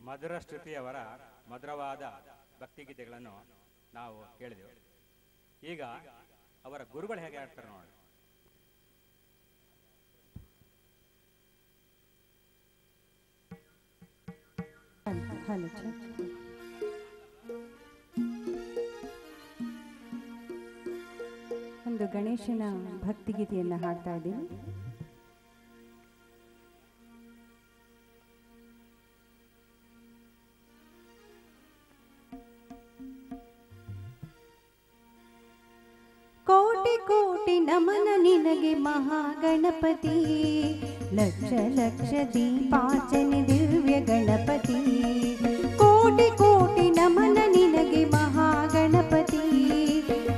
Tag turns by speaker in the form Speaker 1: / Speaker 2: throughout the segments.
Speaker 1: ಮಧುರ ಶ್ರುತಿಯವರ ಮಧುರವಾದ ಭಕ್ತಿಗೀತೆಗಳನ್ನು ನಾವು ಕೇಳಿದೆವು. ಈಗ ಅವರ ಗುರುಗಳು ಹೇಗೆ ಆಡ್ತಾರೆ ನೋಡಿ.
Speaker 2: ಒಂದು ಗಣೇಶನ ಭಕ್ತಿಗೀತೆಯನ್ನು ಹಾಡ್ತಾ ಇದ್ದೀನಿ. ಕೋಟಿ ಕೋಟಿ ನಮನ ನಿನಗೆ ಮಹಾಗಣಪತಿ, ಲಕ್ಷ ಲಕ್ಷ ದೀಪಾರ್ಚನೆ ದಿವ್ಯ ಗಣಪತಿ. ಕೋಟಿ ಕೋಟಿ ನಮನ ನಿನಗೆ ಮಹಾಗಣಪತಿ,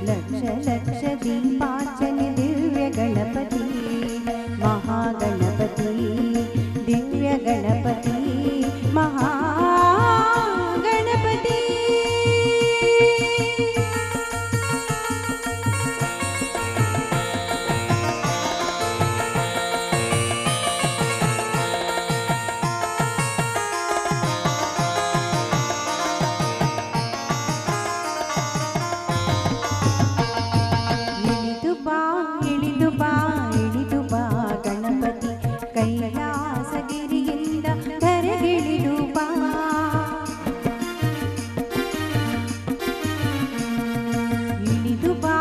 Speaker 2: ಲಕ್ಷ ಲಕ್ಷ ದೀಪಾರ್ಚನೆ ದಿವ್ಯ ಗಣಪತಿ. ಮಹಾಗಣಪತಿ ದಿವ್ಯ ಗಣಪತಿ ಮಹಾಗಣಪತಿ. ಕೈಲಾಸಗಿರಿಯಿಂದ ಧರೆಗಿಳಿದು ಬಾ, ಇಳಿದು ಬಾ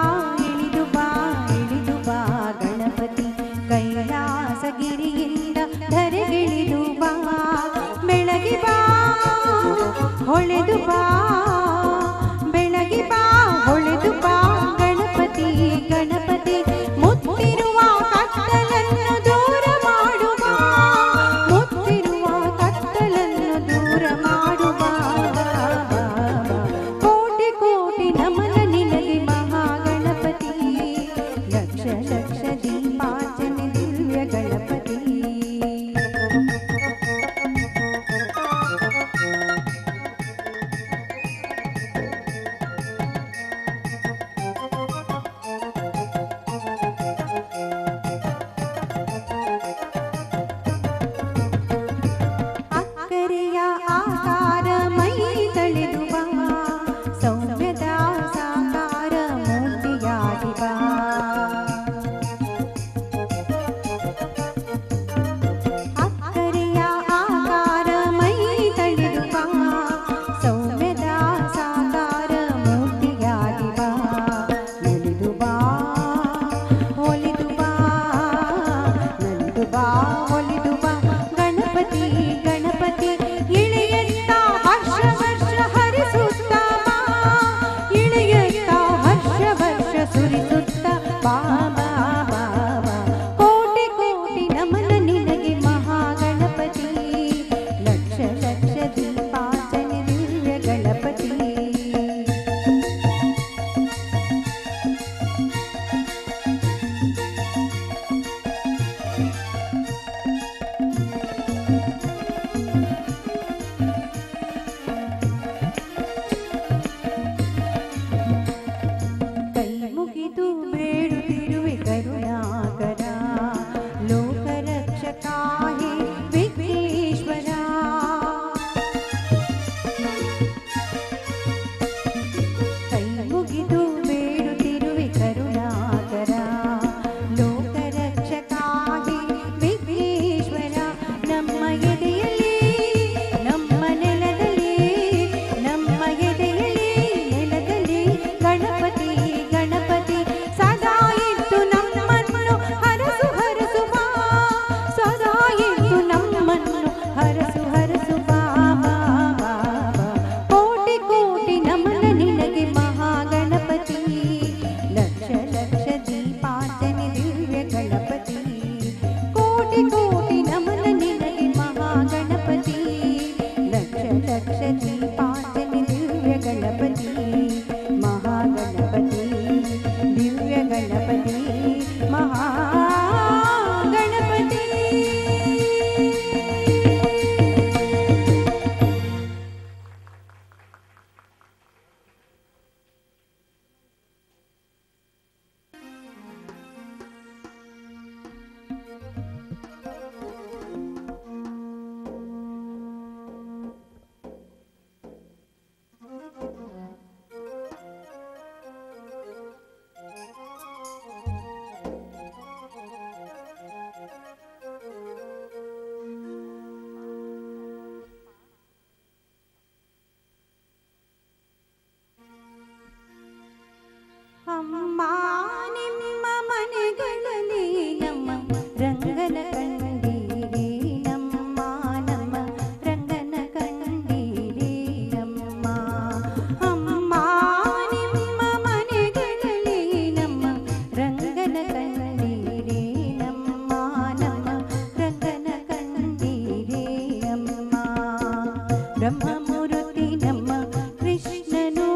Speaker 2: ಇಳಿದು ಬಾ ಇಳಿದು ಬಾ ಗಣಪತಿ. ಕೈಲಾಸಗಿರಿಯಿಂದ ಧರೆಗಿಳಿದು ಬಾ, ಬೆಳಗಿ ಬಾ ಹೊಳೆದು ಬಾ, ಬೆಳಗಿ ಬಾ ಹೊಳೆದು ಬಾ ಗಣಪತಿ. ಗಣಪತಿ ಮುತ್ತಿರುವ ಕತ್ತಲನ್ನು ದೂರ ಮಾಡುವ, ಮುತ್ತಿರುವ ಕತ್ತಲನ್ನು ದೂರ ಮಾಡುವ. ಕೋಟಿ ಕೋಟಿ ನಮನ ನಿನಗೆ ಮಹಾಗಣಪತಿ, ಲಕ್ಷ ಲಕ್ಷ ದೀಪಾರ್ಚನೆ ದಿವ್ಯ ಗಣಪತಿ. ಅಕ್ಕರೆಯ ಆಕಾರ ಮೈ ತಳೆದು ಬಾ, ಸೌಮ್ಯದ ಸಾಕಾರ ಮೂರ್ತಿಯಾಗಿ ಬಾ. ಅಕ್ಕರೆಯ ಆಕಾರ ಮೈ ತಳೆದು ಬಾ, ಸೌಮ್ಯದ ಸಾಕಾರ ಮೂರ್ತಿಯಾಗಿ ಬಾ. ನಲಿದು ಬಾ ಒಲಿದು ಬಾ, ನಲಿದು ಬಾ ಒಲಿದು ಬಾ ಗಣಪತಿ. ಗಣಪತಿ ಇಳೆಯತ್ತ ಹರ್ಷ ವರ್ಷ ಹರಿಸುತ್ತ ಬಾ, ಇಳೆಯತ್ತ ಹರ್ಷ ವರ್ಷ ಸುರಿಸುತ್ತ ಬಾ ಬಾ ಬಾ ಬಾ. ಕೋಟಿ ಕೋಟಿ ನಮನ ನಿನಗೆ ಮಹಾಗಣಪತಿ, ಲಕ್ಷ ಲಕ್ಷ ದೀಪಾರ್ಚನೆ ದಿವ್ಯ ಗಣಪತಿ. ಕೈ ಮುಗಿದು ಬೇಡುತ್ತಿರುವೆ ಕರುಣಾಕರ, ಲೋಕರಕ್ಷಕ ಹೇ ವಿಘ್ನೇಶ್ವರ. ಕೈ ಮುಗಿದು ಬೇಡುತ್ತಿರುವೆ ಕರುಣಾಕರ, ಲೋಕರಕ್ಷಕ ಹೇ ವಿಘ್ನೇಶ್ವರ. ನಮ್ಮ ಎದೆಯಲ್ಲಿ ನಮ್ಮ ನೆಲದಲ್ಲಿ, ನಮ್ಮ ಎದೆಯಲ್ಲಿ ನೆಲದಲ್ಲಿ ಗಣಪತಿ. ಗಣಪತಿ ಸದಾ ಇದ್ದು ನಮ್ಮನ್ನು ಹರಸು ಹರಸು ಬಾ, ಸದಾ ಇದ್ದು ನಮ್ಮನ್ನು ಹರಸು ಹರಸು ಬಾ ಬಾ ಬಾ ಬಾ. ಕೋಟಿ ಕೋಟಿ ನಮನ ನಿನಗೆ ಮಹಾಗಣಪತಿ, ಲಕ್ಷ ಲಕ್ಷ ದೀಪಾರ್ಚನೆ ದಿವ್ಯ ಗಣಪತಿ. ಕೋಟಿ ಕೋಟಿ ನಮನ ನಿನಗೆ ಮಹಾಗಣಪತಿ, ಲಕ್ಷ ಲಕ್ಷ ದೀಪಾರ್ಚನೆ ದಿವ್ಯ ಗಣಪತಿ. ಮಹಾಗಣಪತಿ ದಿವ್ಯ ಗಣಪತಿ ಮಹಾಗಣಪತಿ. ಬ್ರಹ್ಮಮೂರ್ತಿ ನಮ್ಮ ಕೃಷ್ಣನು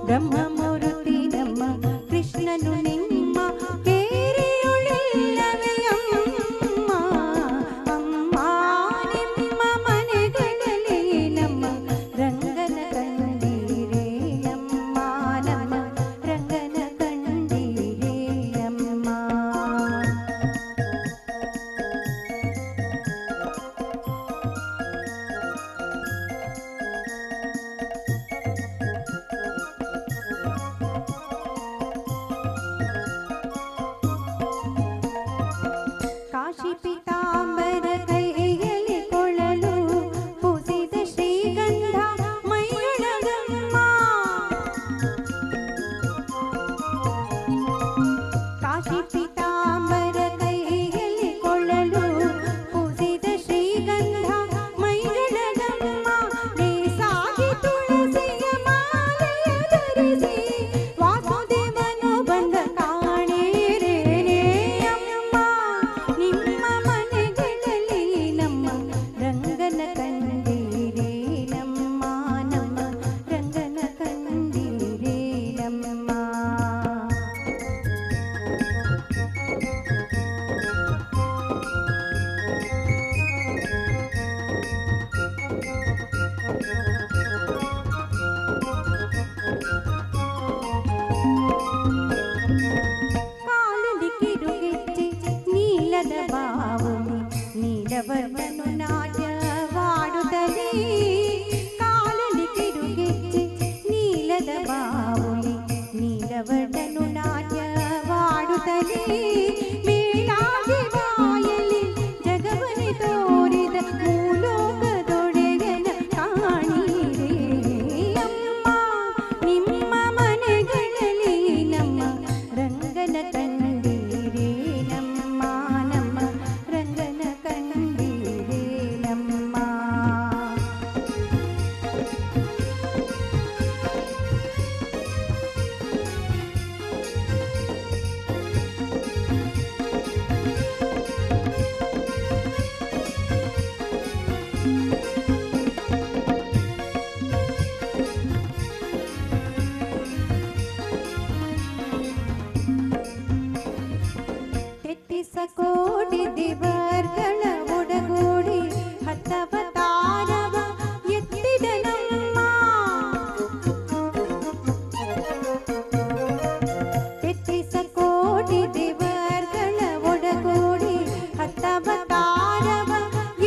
Speaker 2: ಬ್ರಹ್ಮಮೂರ್ತಿ ನಮ್ಮ ಕೃಷ್ಣನು ನಿಮ್ಮ ಕೇರಿಯುಳಿಲ್ಲವೇ ಅಮ್ಮ ಅಮ್ಮ ನಿಮ್ಮ ಮನೆಗಳಲ್ಲಿ ನಮ್ಮ ರಂಗನ ಕಂಡೀರೇ ಅಮ್ಮ ನಮ್ಮ ರಂಗನ ಕಂಡೀರೇ ಅಮ್ಮ. ಕಾಶಿ ಪೀತಾಂಬರ ಕೈಯಲ್ಲಿ ಕೊಳಲು ಪೂಸಿದ ಶ್ರೀಗಂಧ ಮೈಯೊಳಗಮ್ಮ ಕಾಶಿ ಪೀತಾಂಬರ ಕೈಯಲ್ಲಿ ಕೊಳಲು ಪೂಸಿದ ಶ್ರೀಗಂಧ ಮೈಯೊಳಗಮ್ಮ ನೇಸಾಗಿ ತುಳಸಿಯ ಮಾಲೆಯ ಧರಿಸಿ ವಾಸುದೇವನು ಬಂದ ಕಾಣೇರೇನೇ ಅಮ್ಮ ನಿಮ್ಮ ಮನೆಗಳಲ್ಲಿ ನಮ್ಮ ರಂಗನ ಕಂಡೀರೇ ನಮ್ಮ ನಮ್ಮ ರಂಗನ ಕಂಡೀರೇ ನಮ್ಮ. ಕಾಲಲ್ಲಿ ಕಿರುಗೆಜ್ಜೆ ನೀಲದ ಬಾವುಲಿ ನೀಲವರ್ಣನು ನಾಟ್ಯವಾಡುತ್ತಲೇ ಕಾಲಲ್ಲಿ ಕಿರುಗೆಜ್ಜೆ ನೀಲದ ಬಾವುಲಿ ನೀಲವರ್ಣನು ನಾಟ್ಯವಾಡುತ್ತಲೇ ಮೇಲಾಗಿ ಬಾಯಲ್ಲಿ ಜಗವನೆ ತೋರಿದ ಮೂಲೋಕದೊಡೆಯನ ಕಾಣೀರೇ ಅಮ್ಮ ನಿಮ್ಮ ಮನೆಗಳಲ್ಲಿ ನಮ್ಮ ರಂಗನ ಕಂಡೀರೇ ನಮ್ಮ ನಮ್ಮ ರಂಗನ ಕಂಡೀರೇ ನಮ್ಮ. ತೆತ್ತಿಸ ಕೋಟಿ ದಿವರ್ಗಳ ಒಡಗೂಡಿ ಹತ್ತವತಾರವ ಎತ್ತಿದ ನಮ್ಮ ತೆತ್ತಿಸ ಕೋಟಿ ದಿವರ್ಗಳ ಒಡಗೂಡಿ ಹತ್ತವತಾರವ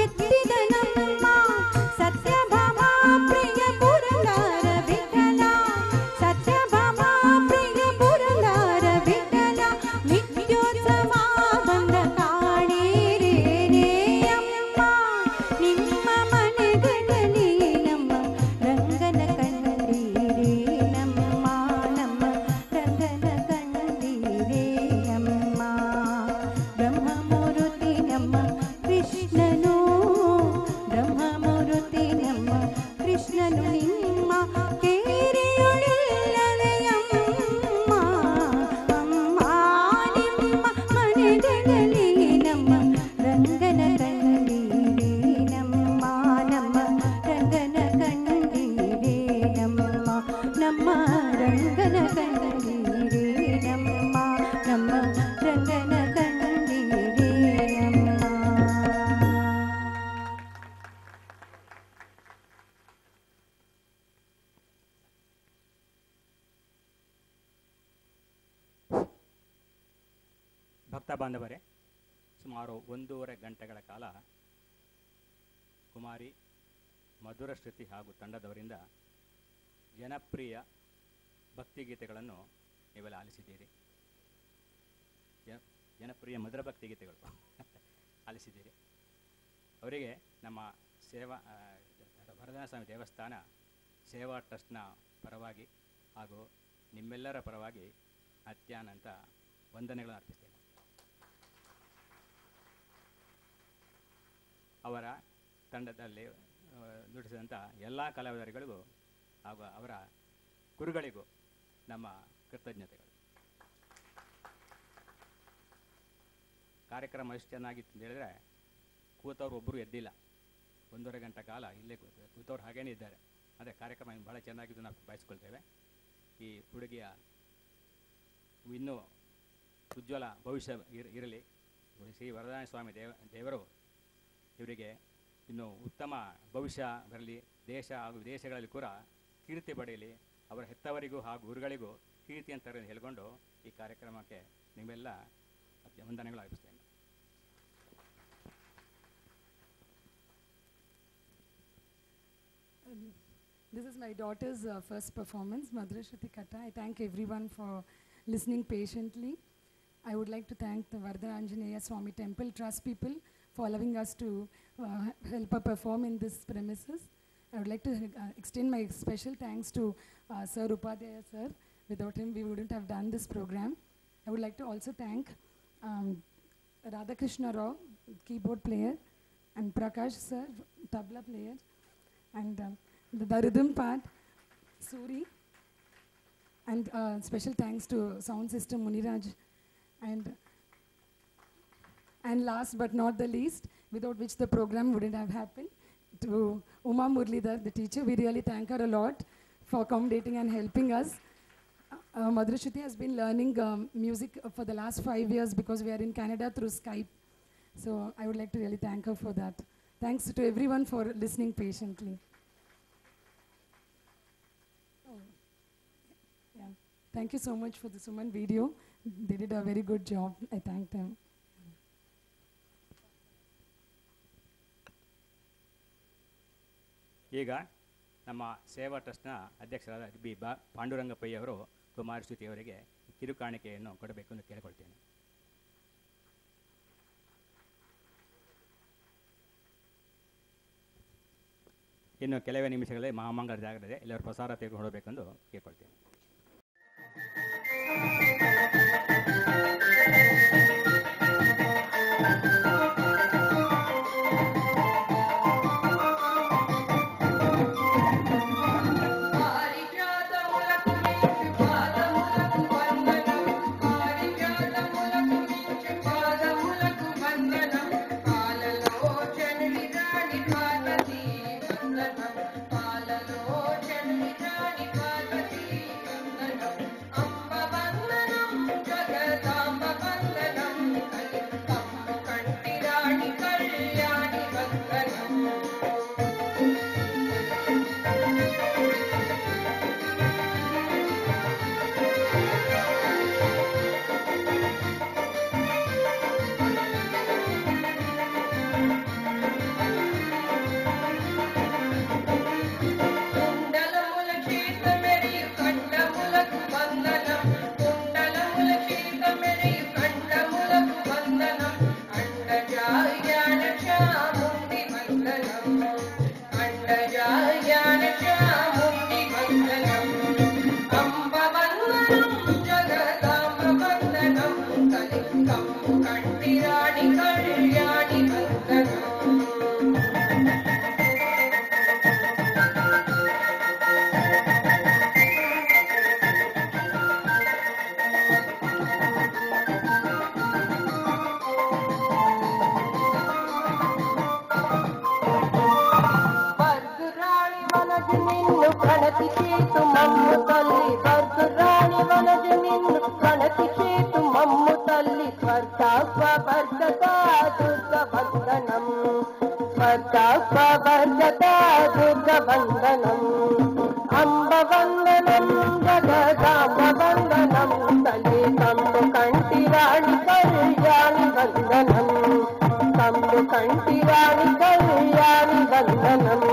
Speaker 2: ಎತ್ತಿದ ನಮ್ಮ ಸತ್ಯಭಾಮ ಪ್ರಿಯ ಪುರಂದರ ವಿಠಲ ಸತ್ಯಭಾಮ ಪ್ರಿಯ ಪುರಂದರ ವಿಠಲ ನಿತ್ಯೋತ್ಸವ ಬಂದ ಕಾಣೇರೇನೇ ಅಮ್ಮ ನಿಮ್ಮ ಮನೆಗಳಲ್ಲಿ ನಮ್ಮ ರಂಗನ ಕಂಡೀರೇ ನಮ್ಮ ನಮ್ಮ ರಂಗನ ಕಂಡೀರೇ ಅಮ್ಮ. ಬ್ರಹ್ಮಮೂರ್ತಿ ನಮ್ಮ ಕೃಷ್ಣನು ಬ್ರಹ್ಮಮೂರ್ತಿ ನಮ್ಮ ಕೃಷ್ಣನು ನಿಮ್ಮ ಕೇರಿಯುಳಿಲ್ಲವೇ ಅಮ್ಮ ಅಮ್ಮ ನಿಮ್ಮ ಮನೆಗಳಲ್ಲಿ ನಮ್ಮ ರಂಗನ ಕಂಡೀರೇ ನಮ್ಮ ನಮ್ಮ ರಂಗನ ಕಂಡೀರೇ ನಮ್ಮ ನಮ್ಮ ರಂಗನ ಕಂಡೀರೇ ನಮ್ಮ ನಮ್ಮ ರಂಗನ ಕಂಡೀರೇ ನಮ್ಮ.
Speaker 1: ಭಕ್ತ ಬಾಂಧವರೇ, ಸುಮಾರು 1.5 ಗಂಟೆಗಳ ಕಾಲ ಕುಮಾರಿ ಮಧುರ ಶ್ರುತಿ ಹಾಗೂ ತಂಡದವರಿಂದ ಜನಪ್ರಿಯ ಭಕ್ತಿಗೀತೆಗಳನ್ನು ನೀವೆಲ್ಲ ಆಲಿಸಿದ್ದೀರಿ. ಜನಪ್ರಿಯ ಮಧುರ ಭಕ್ತಿಗೀತೆಗಳು ಆಲಿಸಿದ್ದೀರಿ. ಅವರಿಗೆ ನಮ್ಮ ವರದಾನ ಸ್ವಾಮಿ ದೇವಸ್ಥಾನ ಸೇವಾ ಟ್ರಸ್ಟ್ನ ಪರವಾಗಿ ಹಾಗೂ ನಿಮ್ಮೆಲ್ಲರ ಪರವಾಗಿ ಅತ್ಯಾನಂತ ವಂದನೆಗಳನ್ನು ಅರ್ಪಿಸ್ತೇನೆ. ಅವರ ತಂಡದಲ್ಲಿ ನುಡಿಸಿದಂಥ ಎಲ್ಲ ಕಲಾವಿದರಿಗಳಿಗೂ ಹಾಗೂ ಅವರ ಗುರುಗಳಿಗೂ ನಮ್ಮ ಕೃತಜ್ಞತೆಗಳು. ಕಾರ್ಯಕ್ರಮ ಎಷ್ಟು ಚೆನ್ನಾಗಿತ್ತು ಅಂತ ಹೇಳಿದ್ರೆ ಕೂತವ್ರು ಒಬ್ಬರು ಎದ್ದಿಲ್ಲ. 1.5 ಗಂಟೆ ಕಾಲ ಇಲ್ಲೇ ಕೂತವ್ರು ಹಾಗೇನೇ ಇದ್ದಾರೆ. ಅದೇ ಕಾರ್ಯಕ್ರಮ ಭಾಳ ಚೆನ್ನಾಗಿದ್ದು ನಾವು ಬಯಸ್ಕೊಳ್ತೇವೆ. ಈ ಹುಡುಗಿಯ ಇನ್ನೂ ಉಜ್ವಲ ಭವಿಷ್ಯ ಇರಲಿ. ಶ್ರೀ ವರದಾನ ಸ್ವಾಮಿ ದೇವರು ಇವರಿಗೆ ಇನ್ನೂ ಉತ್ತಮ ಭವಿಷ್ಯ ಬರಲಿ. ದೇಶ ಹಾಗೂ ವಿದೇಶಗಳಲ್ಲಿ ಕೂಡ ಕೀರ್ತಿ ಪಡೆಯಲಿ. ಅವರ ಹೆತ್ತವರಿಗೂ ಹಾಗೂ ಗುರುಗಳಿಗೂ ಕೀರ್ತಿ ಅಂತ ಹೇಳ್ಕೊಂಡು ಈ ಕಾರ್ಯಕ್ರಮಕ್ಕೆ ನಿಮ್ಮೆಲ್ಲ ವಂದನೆಗಳು ಅರ್ಪಿಸ್ತೇನೆ.
Speaker 3: This is my daughter's first performance, Madhura Shruti Katta. I thank everyone for listening patiently. I would like to thank the Vardhana Anjaneya Swami Temple Trust people for allowing us to help her perform in this premises. I would like to extend my special thanks to Sir Upadhyaya sir. Without him, we wouldn't have done this program. I would like to also thank Radhakrishna Rao, keyboard player, and Prakash sir, tabla player, and the rhythm part, Suri, and special thanks to sound system Muniraj, and last but not the least, without which the program wouldn't have happened, to Uma Murlidhar, the teacher. We really thank her a lot for accommodating and helping us. Madhura Shruti has been learning music for the last 5 years because we are in Canada through Skype. So I would like to really thank her for that. Thanks to everyone for listening patiently. Yeah. Thank you so much for the Suman video. They did a very good job. I thank them.
Speaker 1: ಈಗ ನಮ್ಮ ಸೇವಾ ಟ್ರಸ್ಟ್ನ ಅಧ್ಯಕ್ಷರಾದ B Panduranga pi ಅವರು ಕುಮಾರಶ್ರುತಿ ಅವರಿಗೆ ಕಿರುಕಾಣಿಕೆಯನ್ನು ಕೊಡಬೇಕು ಎಂದು ಕೇಳಿಕೊಳ್ತೇನೆ. ಇನ್ನು ಕೆಲವೇ ನಿಮಿಷಗಳೇ ಮಹಾಮಂಗಳ ಜಾಗರದೆ ಎಲ್ಲರೂ ಪ್ರಸಾರ ತೆಗೆದುಕೊಂಡು ಹೋಗಬೇಕೆಂದು ಕೇಳ್ಕೊಳ್ತೇನೆ.
Speaker 4: కంటి రాణి కళ్యాణి వందనం